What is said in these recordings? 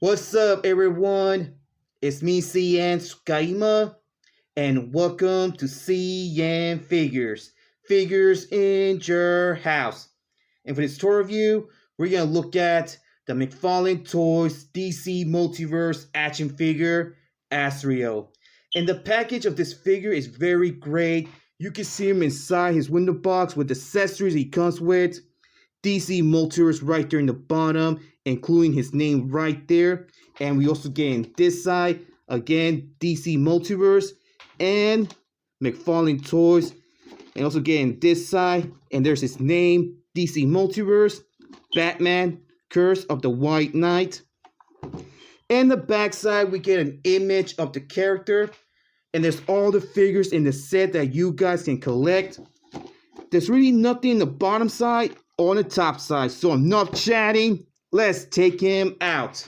What's up, everyone? It's me, CN.TSUKAIMA, and welcome to CN.Figures. Figures in your house. And for this tour review, we're going to look at the McFarlane Toys DC Multiverse action figure, Azrael. And the package of this figure is very great. You can see him inside his window box with the accessories he comes with. DC Multiverse right there in the bottom, including his name right there. And we also get in this side, again, DC Multiverse and McFarlane Toys. And also get in this side, and there's his name, DC Multiverse, Batman, Curse of the White Knight. And the back side, we get an image of the character. And there's all the figures in the set that you guys can collect. There's really nothing in the bottom side on the top side. So enough chatting. Let's take him out.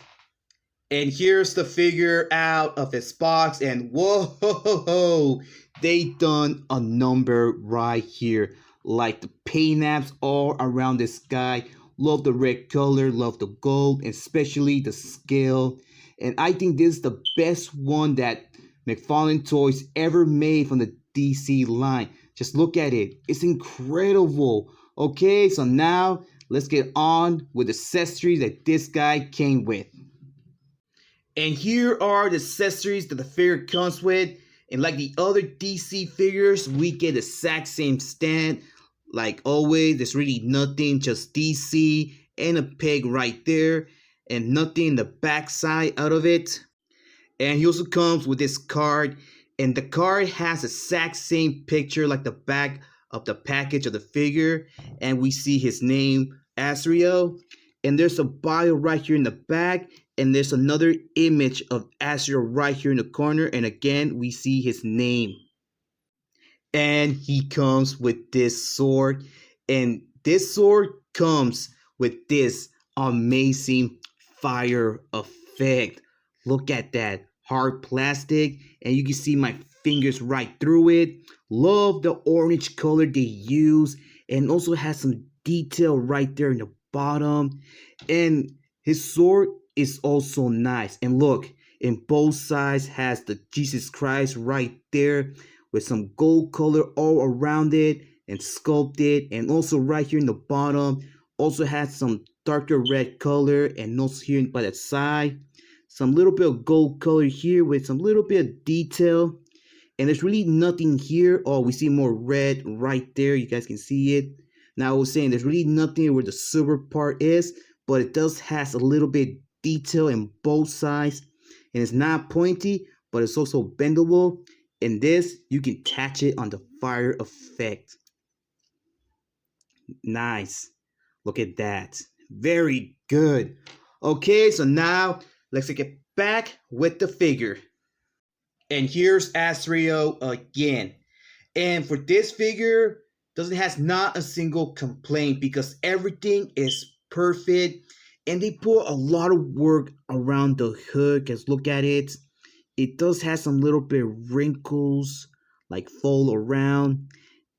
And here's the figure out of his box. And whoa, they done a number right here. Like the paint apps all around this guy. Love the red color, love the gold, especially the scale. And I think this is the best one that McFarlane Toys ever made from the DC line. Just look at it. It's incredible. Okay, so now let's get on with the accessories that this guy came with. And here are the accessories that the figure comes with. And like the other DC figures, we get the exact same stand. Like always, there's really nothing, just DC and a peg right there. And nothing in the back side out of it. And he also comes with this card. And the card has the exact same picture like the back of the package of the figure. And we see his name, Azrael. And there's a bio right here in the back. And there's another image of Azrael right here in the corner. And again, we see his name. And he comes with this sword. And this sword comes with this amazing fire effect. Look at that. Hard plastic. And you can see my fingers right through it. Love the orange color they use. And also has some detail right there in the bottom. And his sword is also nice. And look, in both sides has the Jesus Christ right there. With some gold color all around it. And sculpted. And also right here in the bottom. Also has some darker red color. And also here by the side. Some little bit of gold color here with some little bit of detail. And there's really nothing here. Oh, we see more red right there. You guys can see it. Now I was saying there's really nothing where the silver part is. But it does has a little bit detail in both sides. And it's not pointy, but it's also bendable. And this, you can attach it on the fire effect. Nice. Look at that. Very good. Okay, so now let's get back with the figure. And here's Azrael again. And for this figure, has not a single complaint because everything is perfect. And they put a lot of work around the hood. Because look at it. It does have some little bit of wrinkles like fall around.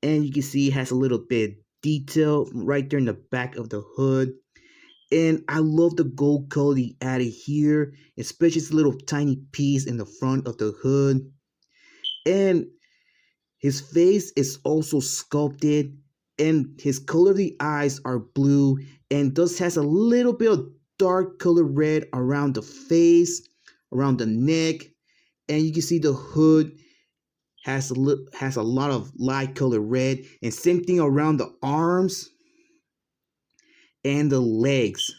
And you can see it has a little bit of detail right there in the back of the hood. And I love the gold color he added here, especially this little tiny piece in the front of the hood. And his face is also sculpted, and his color of the eyes are blue, and does has a little bit of dark color red around the face, around the neck, and you can see the hood has a lot of light color red, and same thing around the arms. And the legs.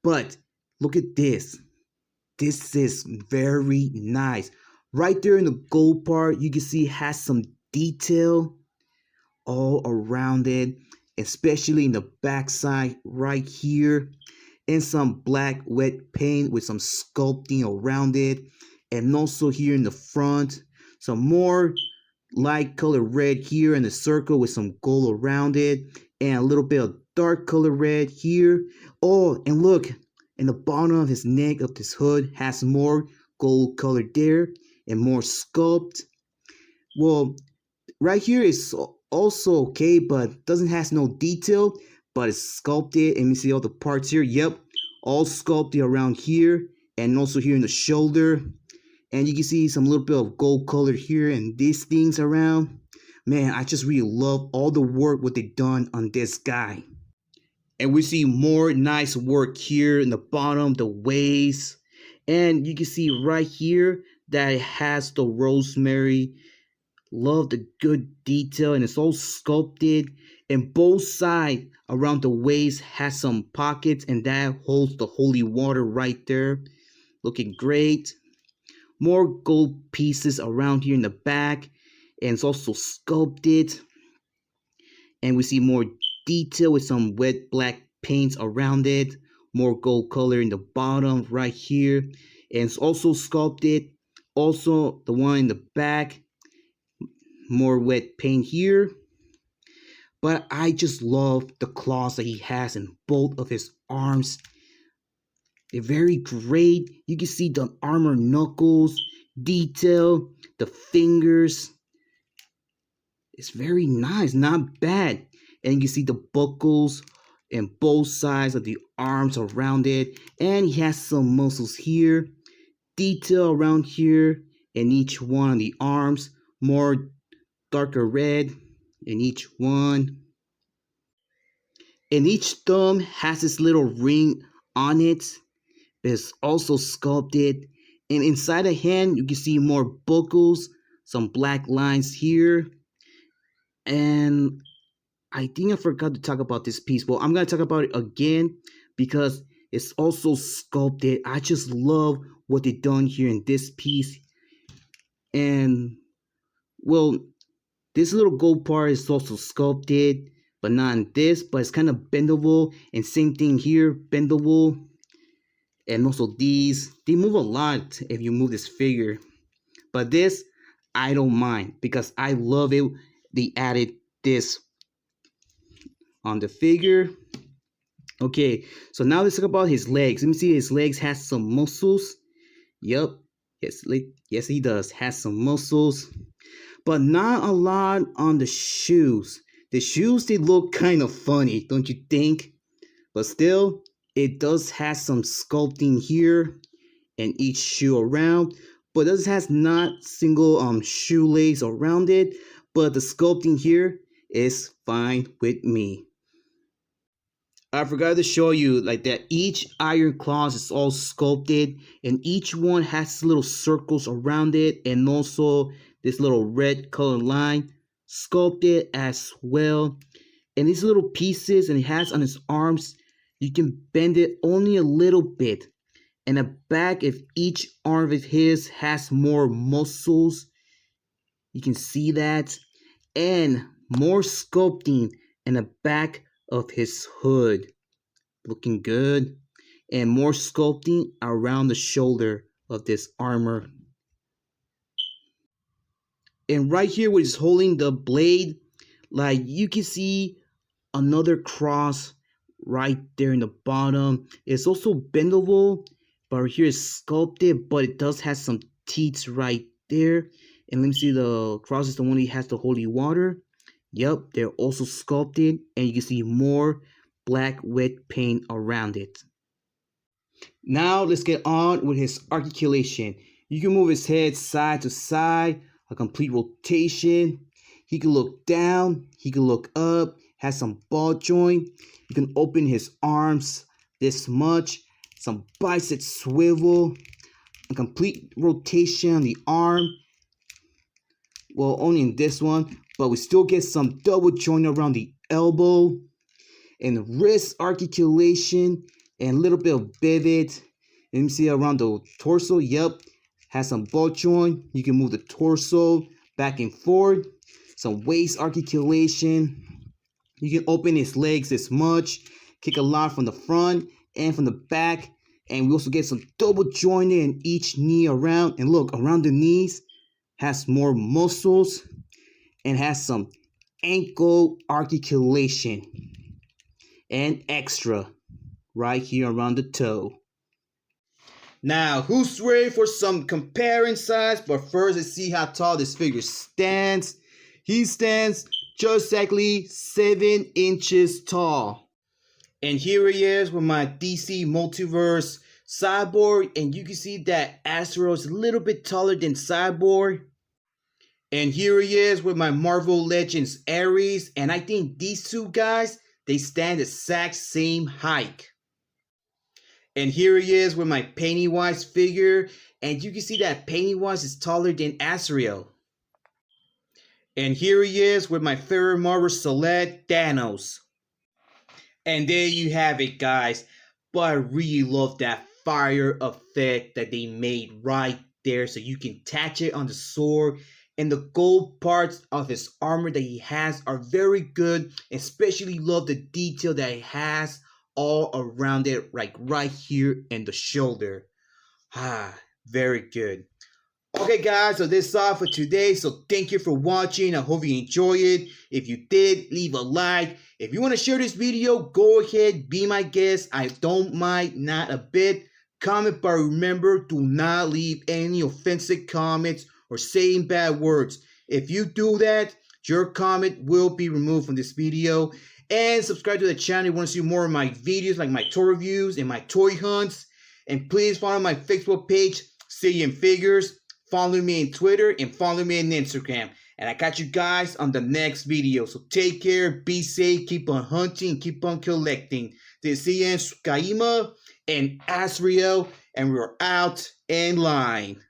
But look at this. This is very nice. Right there in the gold part, you can see it has some detail all around it, especially in the back side right here. And some black wet paint with some sculpting around it. And also here in the front, some more light color red here in the circle with some gold around it. And a little bit of dark color red here. Oh, and look, in the bottom of his neck of this hood has more gold color there and more sculpt. Well, right here is also okay, but doesn't has no detail, but it's sculpted. And you see all the parts here. Yep, all sculpted around here and also here in the shoulder. And you can see some little bit of gold color here and these things around. Man, I just really love all the work what they done on this guy. And we see more nice work here in the bottom, the waist. And you can see right here that it has the rosemary. Love the good detail, and it's all sculpted. And both sides around the waist has some pockets, and that holds the holy water right there. Looking great. More gold pieces around here in the back, and it's also sculpted. And we see more detail with some wet black paints around it. More gold color in the bottom right here, and it's also sculpted. Also the one in the back, more wet paint here. But I just love the claws that he has in both of his arms. They're very great. You can see the armor knuckles detail, the fingers. It's very nice, not bad. And you can see the buckles and both sides of the arms around it. And he has some muscles here, detail around here, and each one of the arms, more darker red in each one. And each thumb has this little ring on it. It's also sculpted. And inside the hand, you can see more buckles, some black lines here. And I think I forgot to talk about this piece. Well, I'm going to talk about it again because it's also sculpted. I just love what they've done here in this piece. And, well, this little gold part is also sculpted, but not in this, but it's kind of bendable. And same thing here, bendable. And also these, they move a lot if you move this figure. But this, I don't mind because I love it. They added this on the figure. Okay, so now let's talk about his legs. Let me see, his legs has some muscles. Yep, yes he does, has some muscles. But not a lot on the shoes. The shoes, they look kind of funny, don't you think? But still, it does have some sculpting here and each shoe around. But this has not single shoelace around it. But the sculpting here is fine with me. I forgot to show you like that each iron claws is all sculpted and each one has little circles around it and also this little red color line sculpted as well. And these little pieces and it has on its arms, you can bend it only a little bit. And the back of each arm of his has more muscles. You can see that. And more sculpting in the back of his hood. Looking good. And more sculpting around the shoulder of this armor. And right here where he's holding the blade, like you can see another cross right there in the bottom. It's also bendable, but here is sculpted, but it does have some teeth right there. And let me see, the cross is the one that has the holy water. Yep, they're also sculpted, and you can see more black wet paint around it. Now let's get on with his articulation. You can move his head side to side, a complete rotation. He can look down, he can look up, has some ball joint. You can open his arms this much, some bicep swivel, a complete rotation on the arm. Well, only in this one, but we still get some double joint around the elbow and wrist articulation and a little bit of pivot. Let me see around the torso. Yep, has some ball joint. You can move the torso back and forth. Some waist articulation. You can open his legs this much. Kick a lot from the front and from the back. And we also get some double jointed in each knee around. And look, around the knees has more muscles and has some ankle articulation and extra right here around the toe. Now, who's ready for some comparing size? But first, let's see how tall this figure stands. He stands just exactly 7 inches tall. And here he is with my DC Multiverse Cyborg. And you can see that Azrael is a little bit taller than Cyborg. And here he is with my Marvel Legends Ares. And I think these two guys, they stand the exact same height. And here he is with my Pennywise figure. And you can see that Pennywise is taller than Azrael. And here he is with my favorite Marvel Select Thanos. And there you have it, guys. But I really love that fire effect that they made right there. So you can attach it on the sword. And the gold parts of his armor that he has are very good. Especially love the detail that he has all around it, like right here in the shoulder. Very good. Okay, guys, so this is all for today. So thank you for watching. I hope you enjoy it. If you did, leave a like. If you want to share this video, go ahead, be my guest. I don't mind, not a bit. Comment, but remember, do not leave any offensive comments or saying bad words. If you do that, your comment will be removed from this video. And subscribe to the channel if you want to see more of my videos, like my toy reviews and my toy hunts. And please follow my Facebook page, CN.Figures. Follow me on Twitter and follow me on Instagram. And I got you guys on the next video. So take care, be safe, keep on hunting, keep on collecting. This is CN.TSUKAIMA and Azrael, and we're out in line.